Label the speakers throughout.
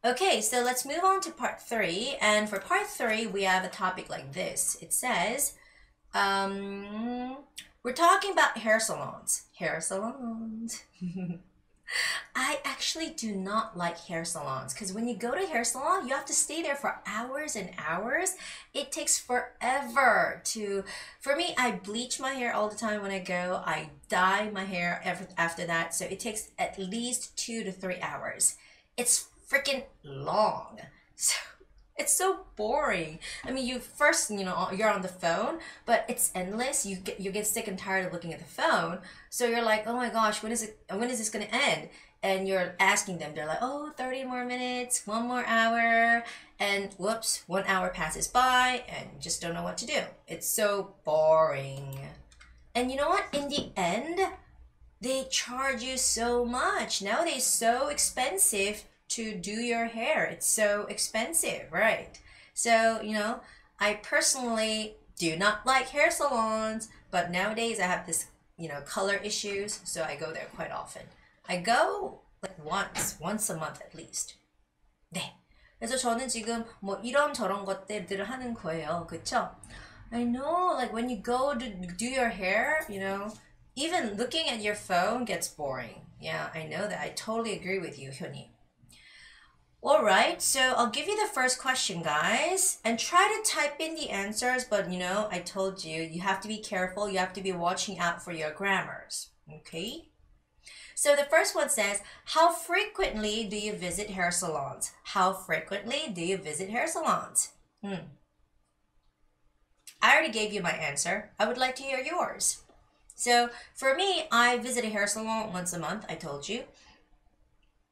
Speaker 1: Okay, so let's move on to part 3. And for part 3, we have a topic like this. It says, we're talking about hair salons. Hair salons. I actually do not like hair salons because when you go to hair salon, you have to stay there for hours and hours. It takes forever for me, I bleach my hair all the time when I go. I dye my hair after that. So it takes at least 2 to 3 hours. It's freaking long. So it's so boring. I mean, you first, you're on the phone, but it's endless. You get sick and tired of looking at the phone. So you're like, oh my gosh, when is this gonna end? And you're asking them, they're like, oh, 30 more minutes, 1 more hour, and whoops, 1 hour passes by and you just don't know what to do. It's so boring. And you know what? In the end, they charge you so much. Nowadays, so expensive to do your hair. It's so expensive, right? So, I personally do not like hair salons, but nowadays I have this, color issues, so I go there quite often. I go like once a month at least. 네. 그래서 저는 지금 뭐 이런 저런 것들을 하는 거예요. 그쵸? I know, like when you go to do your hair, even looking at your phone gets boring. Yeah, I know that. I totally agree with you, Hyuni. Alright, so I'll give you the first question, guys, and try to type in the answers, but I told you, you have to be careful, you have to be watching out for your grammars, okay? So the first one says, how frequently do you visit hair salons? How frequently do you visit hair salons? I already gave you my answer. I would like to hear yours. So for me, I visit a hair salon once a month, I told you.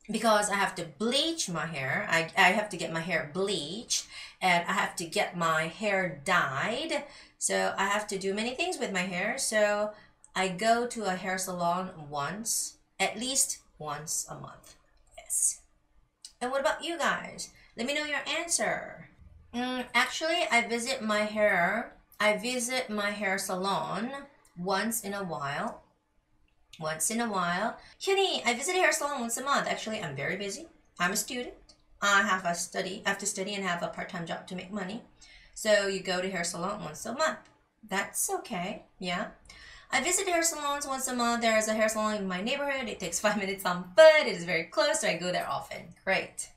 Speaker 1: Because I have to bleach my hair. I have to get my hair bleached and I have to get my hair dyed. So I have to do many things with my hair. So I go to a hair salon at least once a month. Yes. And what about you guys? Let me know your answer. Actually, I visit my hair salon once in a while. Hyuni, I visit a hair salon once a month. Actually, I'm very busy. I'm a student. I have to study and have a part-time job to make money. So you go to hair salon once a month. That's okay. Yeah. I visit hair salons once a month. There is a hair salon in my neighborhood. It takes 5 minutes on foot. It is very close, so I go there often. Great.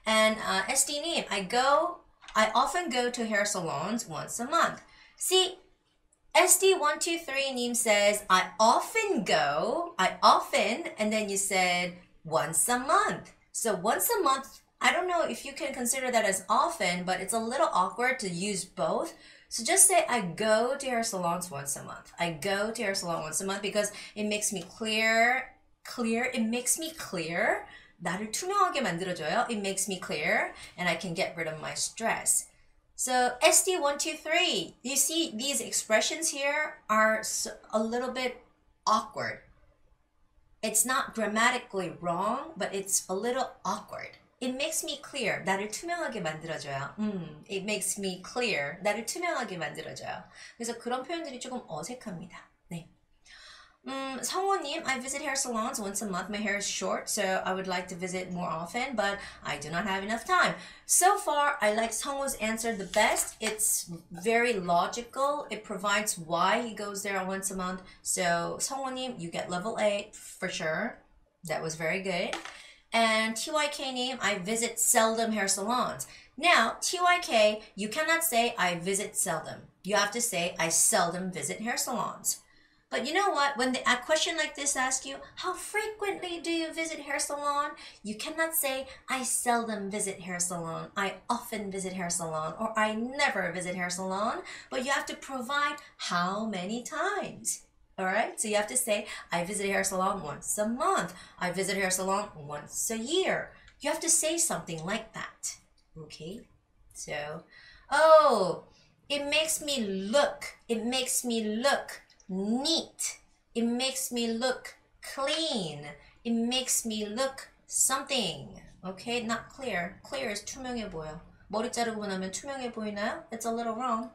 Speaker 1: And SD님, I often go to hair salons once a month. See, SD123님 says, I often, and then you said once a month. So once a month, I don't know if you can consider that as often, but it's a little awkward to use both. So just say I go to hair salons once a month. I go to hair salon once a month because it makes me clear. It makes me clear. 나를 투명하게 만들어줘요. It makes me clear and I can get rid of my stress. So SD123, you see these expressions here are a little bit awkward. It's not grammatically wrong, but it's a little awkward. It makes me clear. 나를 투명하게 만들어줘요. It makes me clear. 나를 투명하게 만들어줘요. 그래서 그런 표현들이 조금 어색합니다. 네. 성호님, I visit hair salons once a month. My hair is short, so I would like to visit more often, but I do not have enough time. So far, I like 성호's answer the best. It's very logical. It provides why he goes there once a month. So 성호님, you get level 8 for sure. That was very good. And TYK님, I visit seldom hair salons. Now, TYK, you cannot say I visit seldom. You have to say I seldom visit hair salons. But you know what? When a question like this asks you, how frequently do you visit hair salon? You cannot say, I seldom visit hair salon, I often visit hair salon, or I never visit hair salon. But you have to provide how many times. Alright? So you have to say, I visit a hair salon once a month. I visit a hair salon once a year. You have to say something like that. Okay? So, oh, it makes me look neat. It makes me look clean. It makes me look something. Okay, not clear. Clear is 투명해 보여. 머리 자르고 나면 투명해 보이나요? It's a little wrong.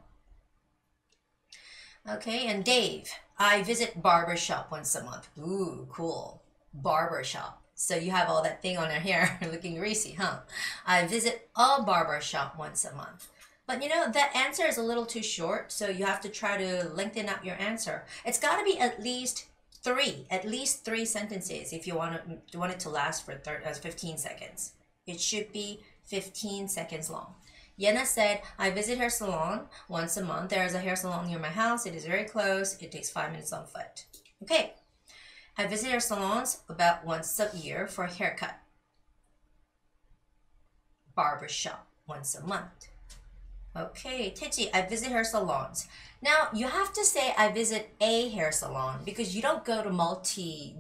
Speaker 1: Okay, and Dave, I visit barber shop once a month. Ooh, cool. Barber shop. So you have all that thing on your hair looking greasy, huh? I visit a barber shop once a month. But you know, that answer is a little too short, so you have to try to lengthen out your answer. It's got to be at least three sentences if you want it to last for 15 seconds. It should be 15 seconds long. Yena said, I visit hair salon once a month. There is a hair salon near my house. It is very close. It takes 5 minutes on foot. Okay. I visit hair salons about once a year for a haircut. Barbershop once a month. Okay, Teji, I visit hair salons. Now, you have to say I visit a hair salon because you don't go to multi-number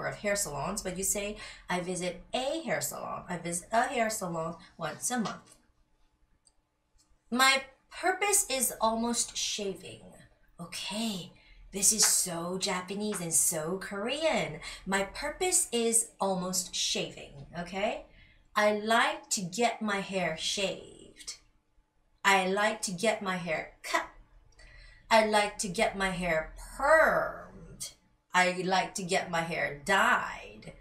Speaker 1: of hair salons, but you say I visit a hair salon. I visit a hair salon once a month. My purpose is almost shaving. Okay, this is so Japanese and so Korean. My purpose is almost shaving, okay? I like to get my hair shaved. I like to get my hair cut. I like to get my hair permed. I like to get my hair dyed.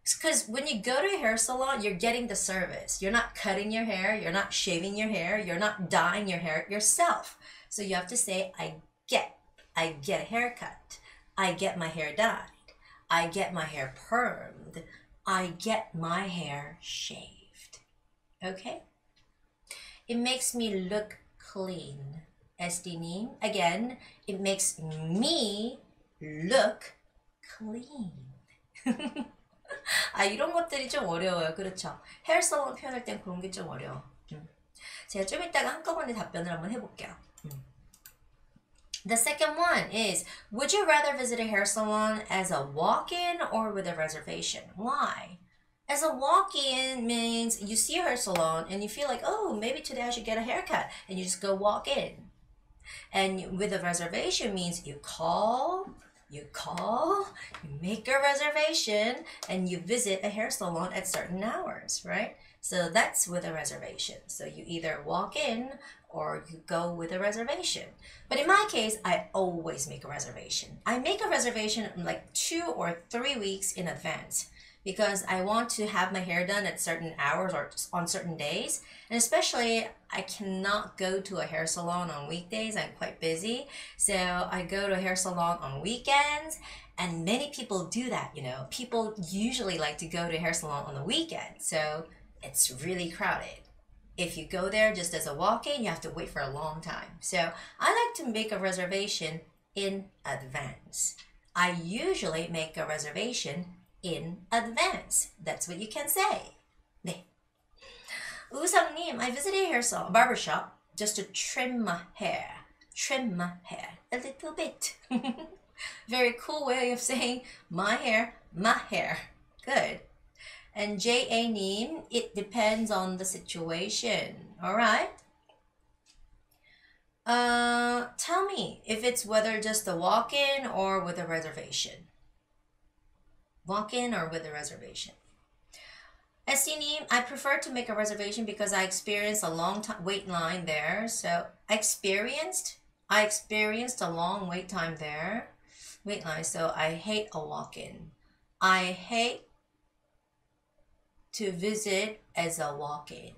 Speaker 1: Because when you go to a hair salon, you're getting the service. You're not cutting your hair. You're not shaving your hair. You're not dyeing your hair yourself. So you have to say, I get a haircut. I get my hair dyed. I get my hair permed. I get my hair shaved. Okay? It makes me look clean. SD님, again, it makes me look clean. 아, 이런 것들이 좀 어려워요. 그렇죠? 헤어살론 표현할 땐 그런 게 좀 어려워. 제가 좀 이따가 한꺼번에 답변을 한번 해볼게요. The second one is, would you rather visit a hair salon as a walk-in or with a reservation? Why? As a walk-in means you see a hair salon and you feel like, oh, maybe today I should get a haircut, and you just go walk in. And with a reservation means you call, you make a reservation, and you visit a hair salon at certain hours, right? So that's with a reservation. So you either walk in or you go with a reservation. But in my case, I always make a reservation. I make a reservation like 2 or 3 weeks in advance, because I want to have my hair done at certain hours or on certain days. And especially, I cannot go to a hair salon on weekdays. I'm quite busy. So I go to a hair salon on weekends. And many people do that, you know. People usually like to go to a hair salon on the weekend. So it's really crowded. If you go there just as a walk-in, you have to wait for a long time. So I like to make a reservation in advance. I usually make a reservation in advance. That's what you can say. 네. 우성님, I visited a hair salon, barbershop, just to trim my hair. Trim my hair a little bit. Very cool way of saying my hair. Good. And JA님, it depends on the situation. All right? Tell me if it's whether just a walk-in or with a reservation. Walk-in or with a reservation. SC님, I prefer to make a reservation because I experienced a long wait line there. So I experienced a long wait time there. Wait line. So I hate a walk-in. I hate to visit as a walk-in.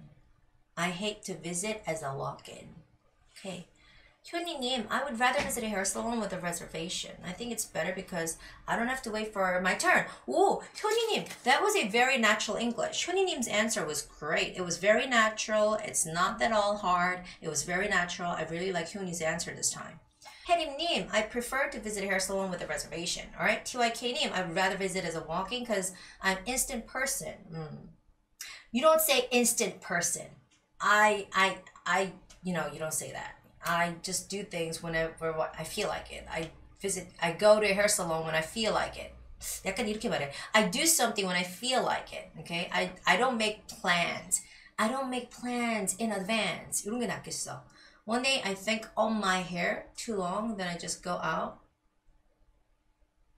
Speaker 1: I hate to visit as a walk-in. Okay. 효니님, I would rather visit a hair salon with a reservation. I think it's better because I don't have to wait for my turn. Oh, 효니님, that was a very natural English. 효니님's answer was great. It was very natural. It's not at all hard. It was very natural. I really like 효니's answer this time. 혜림님, I prefer to visit a hair salon with a reservation. All right, TYK님, I would rather visit as a walk-in because I'm instant person. You don't say instant person. You don't say that. I just do things whenever I feel like it. I go to a hair salon when I feel like it. 약간 이렇게 말해. I do something when I feel like it. Okay? I don't make plans. I don't make plans in advance. 이런 게 낫겠어. One day I think, oh, my hair too long, then I just go out.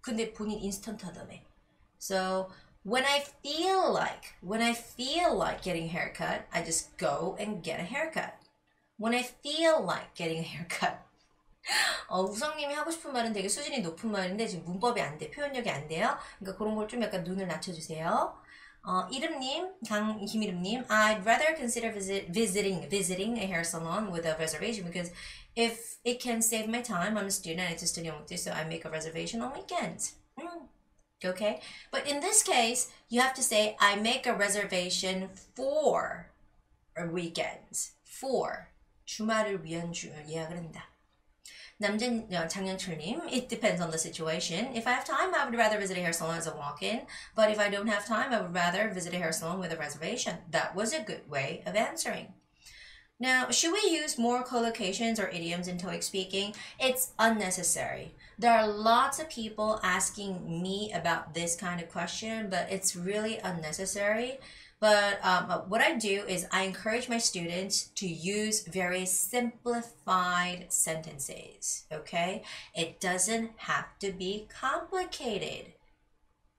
Speaker 1: 근데 본인 인스턴트하다며. So when I feel like getting a haircut, I just go and get a haircut. When I feel like getting a haircut, 우성님이 하고 싶은 말은 되게 수준이 높은 말인데 지금 문법이 안 돼. 표현력이 안 돼요. 그러니까 그런 걸 좀 약간 눈을 낮춰주세요. 이름님, 김이름님, I'd rather consider visiting a hair salon with a reservation because if it can save my time, I'm a student, I need to study on weekdays, so I make a reservation on weekends. Okay? But in this case, you have to say, I make a reservation for weekends. For. 주말을 위한 예약을 한다. 장영철님, it depends on the situation. If I have time, I would rather visit a hair salon as a walk-in. But if I don't have time, I would rather visit a hair salon with a reservation. That was a good way of answering. Now, should we use more collocations or idioms in TOEIC speaking? It's unnecessary. There are lots of people asking me about this kind of question, but it's really unnecessary. But what I do is I encourage my students to use very simplified sentences, okay? It doesn't have to be complicated.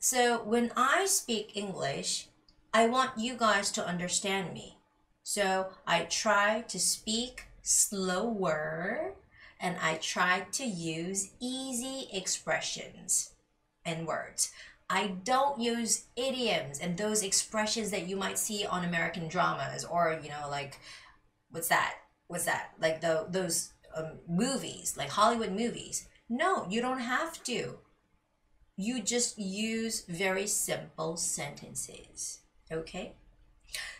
Speaker 1: So when I speak English, I want you guys to understand me. So I try to speak slower and I try to use easy expressions and words. I don't use idioms and those expressions that you might see on American dramas or, you know, like, what's that? Like those movies, like Hollywood movies. No, you don't have to. You just use very simple sentences, okay?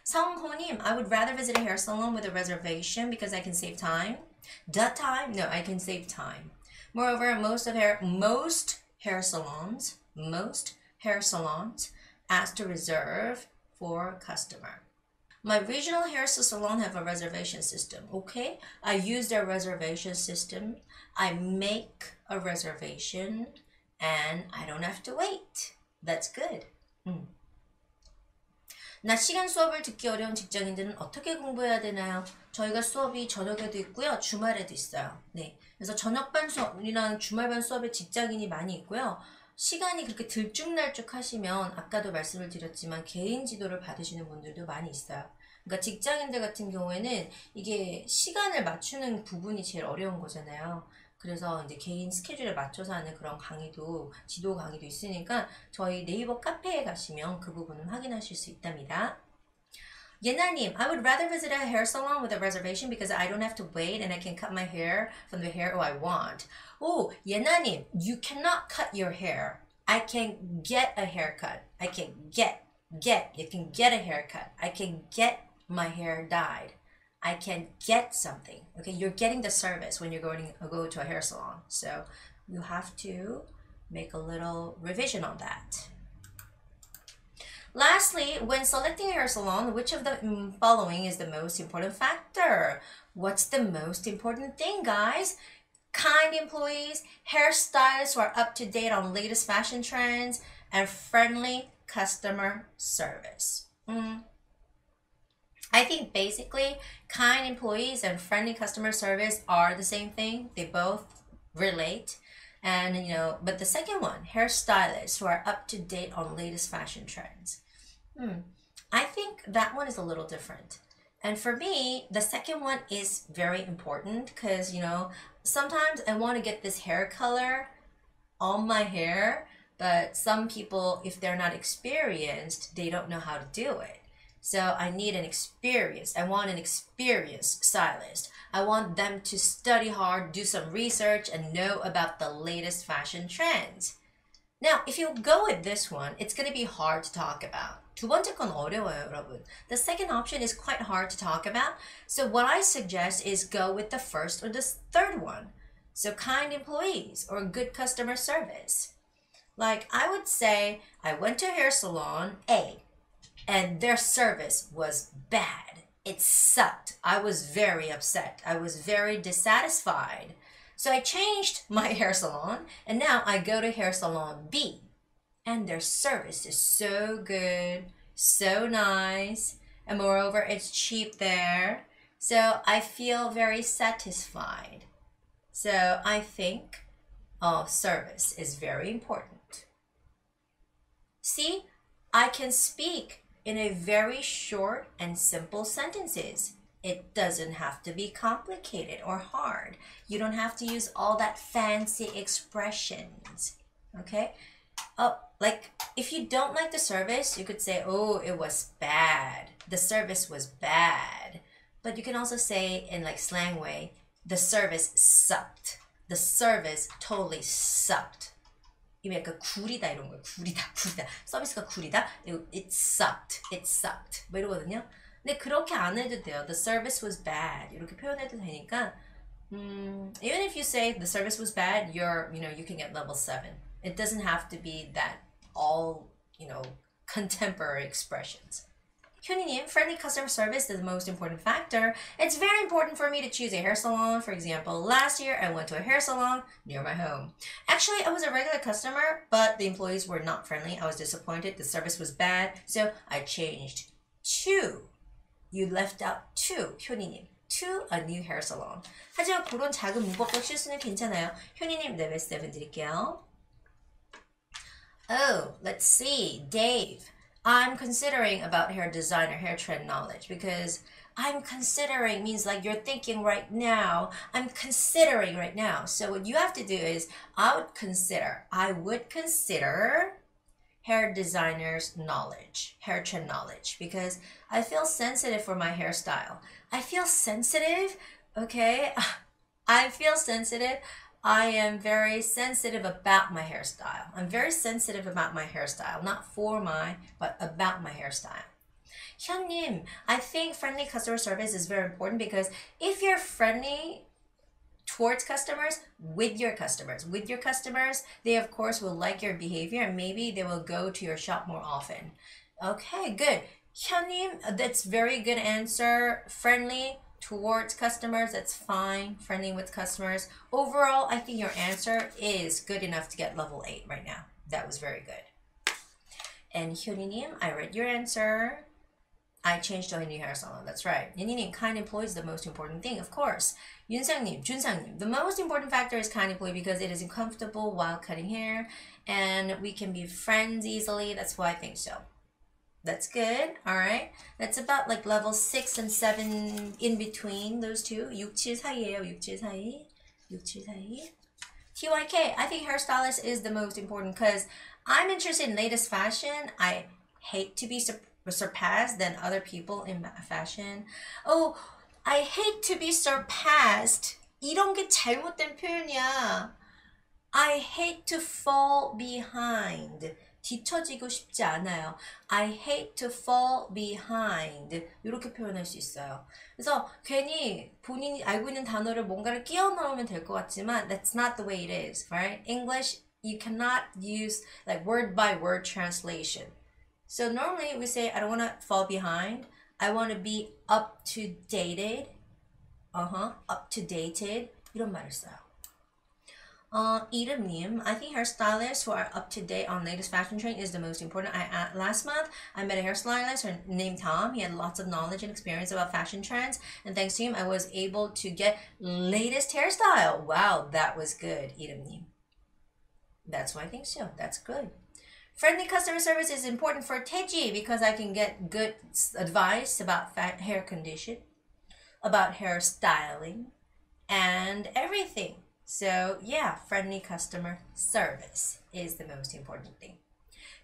Speaker 1: 성호님, I would rather visit a hair salon with a reservation because I can save time. The time? No, I can save time. Moreover, most hair salons ask to reserve for customer. My regional hair salon have a reservation system. Okay, I use their reservation system. I make a reservation and I don't have to wait. That's good. 낮 시간 수업을 듣기 어려운 직장인들은 어떻게 공부해야 되나요? 저희가 수업이 저녁에도 있고요. 주말에도 있어요. 네, 그래서 저녁반 수업이랑 주말반 수업에 직장인이 많이 있고요. 시간이 그렇게 들쭉날쭉 하시면 아까도 말씀을 드렸지만 개인 지도를 받으시는 분들도 많이 있어요. 그러니까 직장인들 같은 경우에는 이게 시간을 맞추는 부분이 제일 어려운 거잖아요. 그래서 이제 개인 스케줄에 맞춰서 하는 그런 강의도, 지도 강의도 있으니까 저희 네이버 카페에 가시면 그 부분은 확인하실 수 있답니다. 예나님, I would rather visit a hair salon with a reservation because I don't have to wait and I can cut my hair from the hair I want. Oh, 예나님, you cannot cut your hair. I can get a haircut. I can you can get a haircut. I can get my hair dyed. I can get something. Okay, you're getting the service when you're going to go to a hair salon. So you have to make a little revision on that. Lastly, when selecting a hair salon, which of the following is the most important factor? What's the most important thing, guys? Kind employees, hairstylists who are up to date on latest fashion trends, and friendly customer service. I think basically kind employees and friendly customer service are the same thing. They both relate. And, you know, but the second one, hairstylists who are up to date on latest fashion trends. I think that one is a little different. And for me, the second one is very important because, you know, sometimes I want to get this hair color on my hair, but some people, if they're not experienced, they don't know how to do it. So I want an experienced stylist. I want them to study hard, do some research, and know about the latest fashion trends. Now, if you go with this one, it's going to be hard to talk about. 두 번째 건 어려워요, 여러분. The second option is quite hard to talk about. So what I suggest is go with the first or the third one. So kind employees or good customer service. Like I would say, I went to a hair salon A, and their service was bad. It sucked. I was very upset. I was very dissatisfied. So I changed my hair salon, and now I go to hair salon B. And their service is so good, so nice, and moreover, it's cheap there. So I feel very satisfied. So I think service is very important. See, I can speak in a very short and simple sentences. It doesn't have to be complicated or hard. You don't have to use all that fancy expressions. Okay? Like if you don't like the service, you could say, oh, it was bad. The service was bad. But you can also say in like slang way, the service sucked. The service totally sucked. 이게 약간 구리다 이런 거예요. 구리다. 서비스가 구리다. It sucked. It sucked. 뭐 이러거든요. 근데 그렇게 안 해도 돼요. The service was bad. 이렇게 표현해도 되니까 even if you say the service was bad, you can get level 7. It doesn't have to be that all, contemporary expressions. 현이님, friendly customer service is the most important factor. It's very important for me to choose a hair salon. For example, last year I went to a hair salon near my home. Actually, I was a regular customer, but the employees were not friendly. I was disappointed. The service was bad, so I changed to. You left out to, 현이님. To a new hair salon. 하지만 그런 작은 문법적 실수는 괜찮아요. 현이님 레벨 7 드릴게요. Oh, let's see. Dave. I'm considering about hair design or hair trend knowledge because I'm considering means like you're thinking right now. I'm considering right now. So what you have to do is I would consider hair designers knowledge, hair trend knowledge because I feel sensitive for my hairstyle. I feel sensitive, okay? I feel sensitive. I am very sensitive about my hairstyle. I'm very sensitive about my hairstyle. Not for my, but about my hairstyle. 현님, I think friendly customer service is very important because if you're friendly towards customers, with your customers, they of course will like your behavior and maybe they will go to your shop more often. Okay, good. 현님, that's very good answer. Friendly towards customers, that's fine. Friendly with customers. Overall, I think your answer is good enough to get level 8 right now. That was very good. And 현이님, I read your answer. I changed to a new hair salon. That's right. 예니님, kind employee is the most important thing, of course. 윤상님, 준상님, the most important factor is kind employee because it is uncomfortable while cutting hair and we can be friends easily. That's why I think so. That's good. All right. That's about like level 6 and 7 in between those two. 6, 7 사이예요. 6, 7 사이. 6, 7 사이. TYK, I think hairstylist is the most important because I'm interested in latest fashion. I hate to be surpassed than other people in fashion. Oh, I hate to be surpassed. 이런 게 잘못된 표현이야. I hate to fall behind. 뒤처지고 싶지 않아요. I hate to fall behind. 이렇게 표현할 수 있어요. 그래서 괜히 본인이 알고 있는 단어를 뭔가를 끼워 넣으면 될 것 같지만 that's not the way it is, right? English, you cannot use like word by word translation. So normally we say I don't want to fall behind. I want to be up to dated. Up to dated. 이런 말을 써요. 이름님, I think hairstylists who are up to date on latest fashion trend is the most important. Last month, I met a hairstylist named Tom. He had lots of knowledge and experience about fashion trends. And thanks to him, I was able to get latest hairstyle. Wow, that was good, 이름님. That's why I think so. That's good. Friendly customer service is important for Teji because I can get good advice about hair condition, about hairstyling, and everything. So yeah, friendly customer service is the most important thing.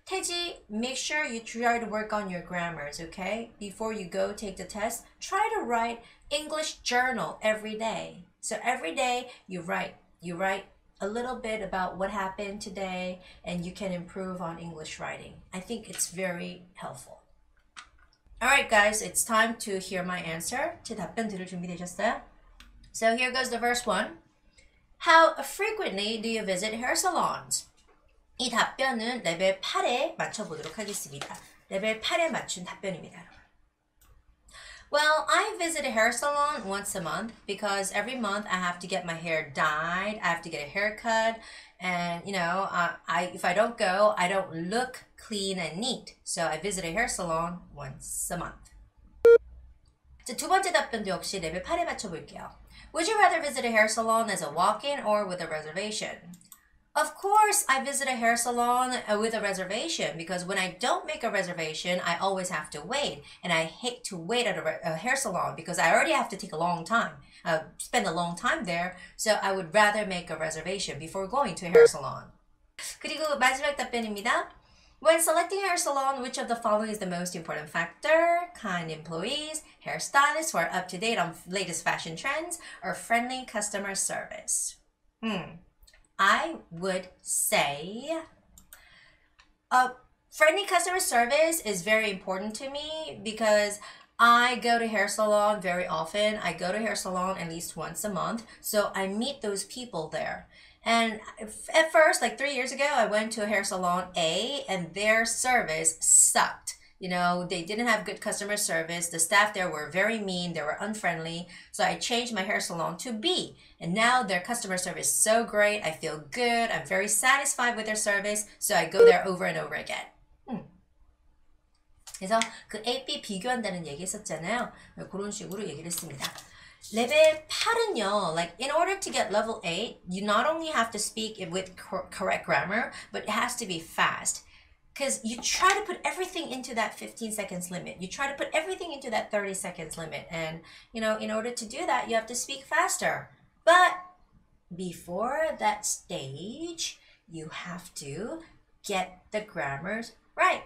Speaker 1: Teji, make sure you try to work on your grammars, okay? Before you go take the test, try to write English journal every day. So every day you write a little bit about what happened today and you can improve on English writing. I think it's very helpful. Alright guys, it's time to hear my answer. 제 답변 들을 준비되셨어요? So here goes the first one. How frequently do you visit hair salons? 이 답변은 레벨 8에 맞춰보도록 하겠습니다. 레벨 8에 맞춘 답변입니다. Well, I visit a hair salon once a month because every month I have to get my hair dyed, I have to get a haircut, and if I don't go, I don't look clean and neat. So I visit a hair salon once a month. 두 번째 답변도 역시 레벨 8에 맞춰볼게요. Would you rather visit a hair salon as a walk-in or with a reservation? Of course, I visit a hair salon with a reservation because when I don't make a reservation, I always have to wait. And I hate to wait at a hair salon because I already have to take a long time, spend a long time there. So I would rather make a reservation before going to a hair salon. 그리고 마지막 답변입니다. When selecting a hair salon, which of the following is the most important factor? Kind employees, hairstylists who are up to date on latest fashion trends, or friendly customer service? I would say friendly customer service is very important to me because I go to hair salon very often. I go to hair salon at least once a month. So I meet those people there. And at first, like 3 years ago, I went to a hair salon A and their service sucked. You know, they didn't have good customer service. The staff there were very mean. They were unfriendly. So I changed my hair salon to B. And now their customer service is so great. I feel good. I'm very satisfied with their service. So I go there over and over again. 그래서 그 A, B 비교한다는 얘기 했었잖아요. 그런 식으로 얘기를 했습니다. 레벨 8은요, like in order to get level 8, you not only have to speak it with correct grammar, but it has to be fast. Because you try to put everything into that 15 seconds limit. You try to put everything into that 30 seconds limit. And, you know, in order to do that, you have to speak faster. But before that stage, you have to get the grammars right.